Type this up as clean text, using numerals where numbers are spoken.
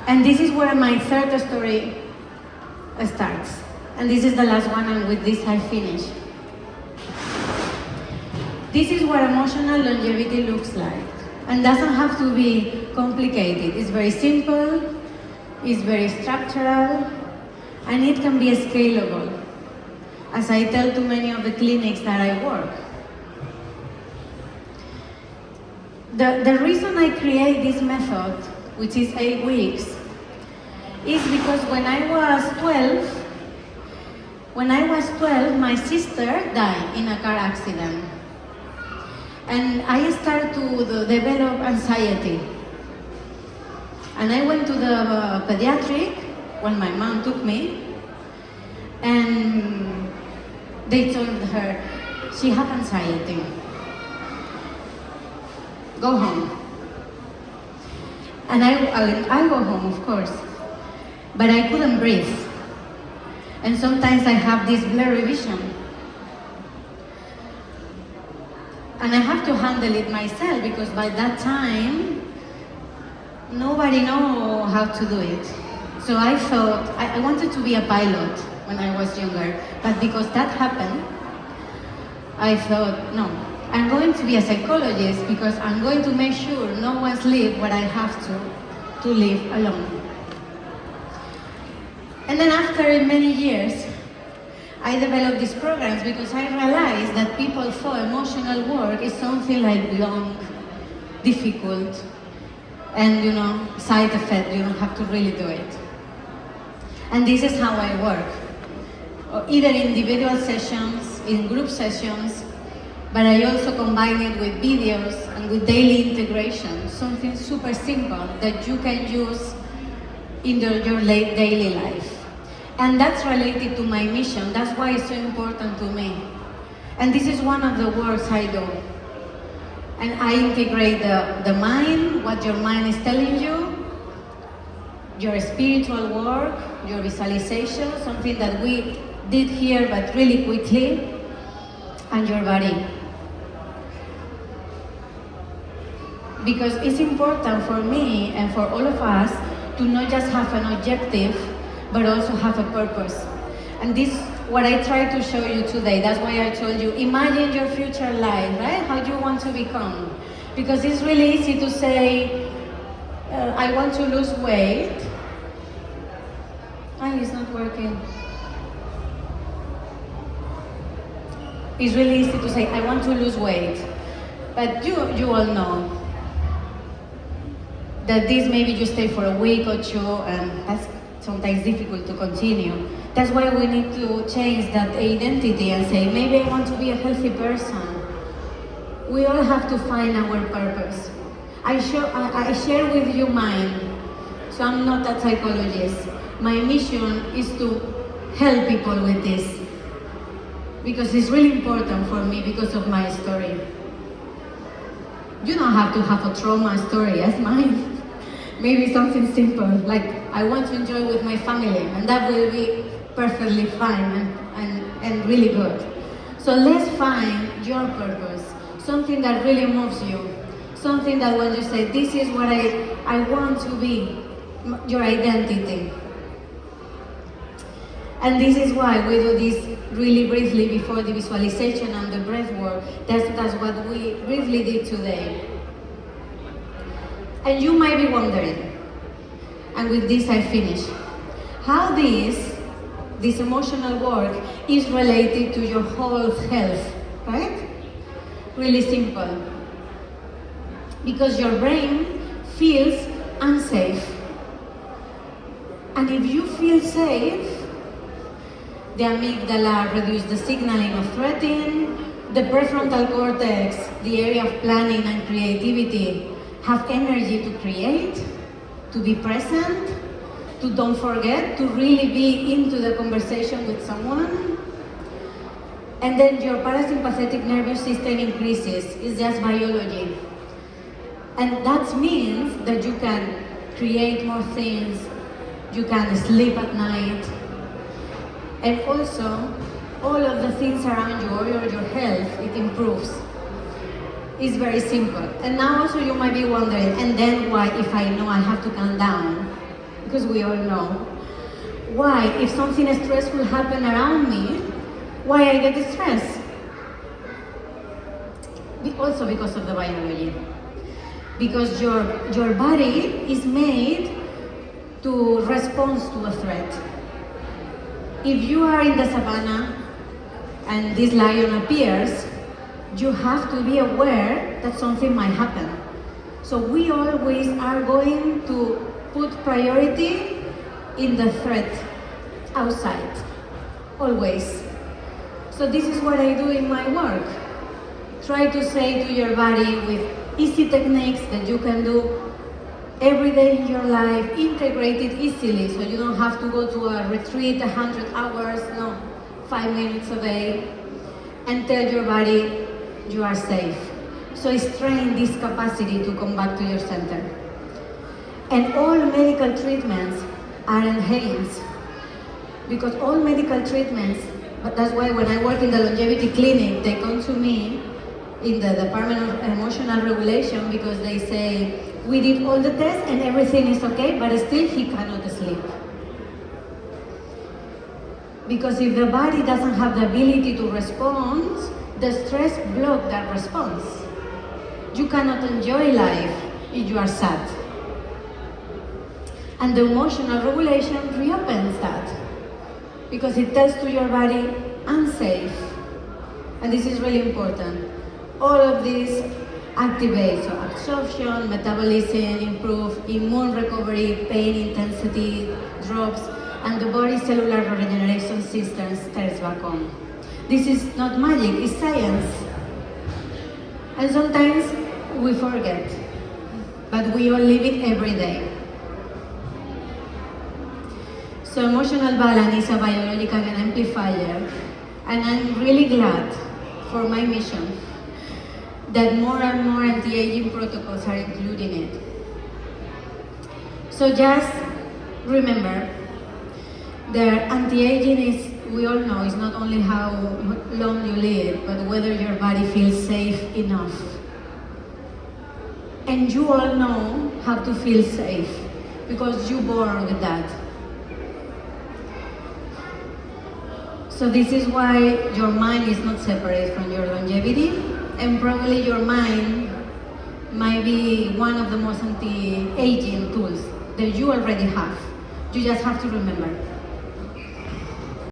And this is where my third story starts. And this is the last one, and with this I finish. This is what emotional longevity looks like. And doesn't have to be complicated. It's very simple, it's very structural, and it can be scalable, as I tell to many of the clinics that I work. The reason I create this method, which is 8 weeks, is because when I was 12, my sister died in a car accident. And I started to develop anxiety. And I went to the pediatric when my mom took me, and they told her, she has anxiety. Go home. And I go home, of course, but I couldn't breathe. And sometimes I have this blurry vision. And I have to handle it myself, because by that time, nobody knows how to do it. So I thought, I wanted to be a pilot when I was younger, but because that happened, I thought, no, I'm going to be a psychologist, because I'm going to make sure no one's live what I have to live alone. And then after many years, I developed these programs because I realized that people thought emotional work is something like long, difficult, and side effect, you don't have to really do it. And this is how I work, either individual sessions, in group sessions, but I also combine it with videos and with daily integration, something super simple that you can use in your daily life. And that's related to my mission. That's why it's so important to me. And this is one of the works I do. And I integrate the mind, what your mind is telling you, your spiritual work, your visualization, something that we did here but really quickly, and your body. Because it's important for me and for all of us to not just have an objective, but also have a purpose. And this is what I try to show you today. That's why I told you, imagine your future life, right? How you want to become. Because it's really easy to say, I want to lose weight. It's not working. It's really easy to say, I want to lose weight. But you all know that this maybe you stay for a week or two, and that's sometimes difficult to continue. That's why we need to change that identity and say, maybe I want to be a healthy person. We all have to find our purpose. I share with you mine, so I'm not a psychologist. My mission is to help people with this, because it's really important for me because of my story. You don't have to have a trauma story as mine. Maybe something simple, like I want to enjoy with my family, and that will be perfectly fine and really good. So let's find your purpose, something that really moves you, something that when you say, this is what I want to be, your identity. And this is why we do this really briefly before the visualization and the breath work. That's what we briefly did today. And you might be wondering, and with this I finish, how this emotional work is related to your whole health, right? Really simple. Because your brain feels unsafe. And if you feel safe, the amygdala reduces the signaling of threatening, the prefrontal cortex, the area of planning and creativity, have energy to create, to be present, to don't forget, to really be into the conversation with someone. And then your parasympathetic nervous system increases. It's just biology. And that means that you can create more things, you can sleep at night, and also all of the things around you, all of your health, it improves. It's very simple. And now also you might be wondering, and then why if I know I have to calm down? because we all know. Why, if something stressful happen around me, why I get stressed? Also because of the biology. Because your body is made to respond to a threat. If you are in the savannah and this lion appears, you have to be aware that something might happen. So we always are going to put priority in the threat outside, always. So this is what I do in my work. Try to say to your body with easy techniques that you can do every day in your life, integrate it easily, so you don't have to go to a retreat 100 hours, no, 5 minutes a day, and tell your body you are safe. So it's train this capacity to come back to your center. And all medical treatments are enhanced, because all medical treatments, but that's why when I work in the longevity clinic, they come to me in the Department of Emotional Regulation, because they say, we did all the tests and everything is okay, but still he cannot sleep. Because if the body doesn't have the ability to respond, the stress blocks that response. You cannot enjoy life if you are sad. And the emotional regulation reopens that, because it tells to your body, I'm safe. And this is really important. All of these activate, so absorption, metabolism, improve, immune recovery, pain intensity drops, and the body cellular regeneration system starts back on. This is not magic, it's science. And sometimes we forget, but we all live it every day. So emotional balance is a biological amplifier, and I'm really glad for my mission that more and more anti-aging protocols are including it. So just remember that anti-aging is, we all know, is not only how long you live, but whether your body feels safe enough. And you all know how to feel safe, because you born with that. So this is why your mind is not separate from your longevity, and probably your mind might be one of the most anti-aging tools that you already have. You just have to remember.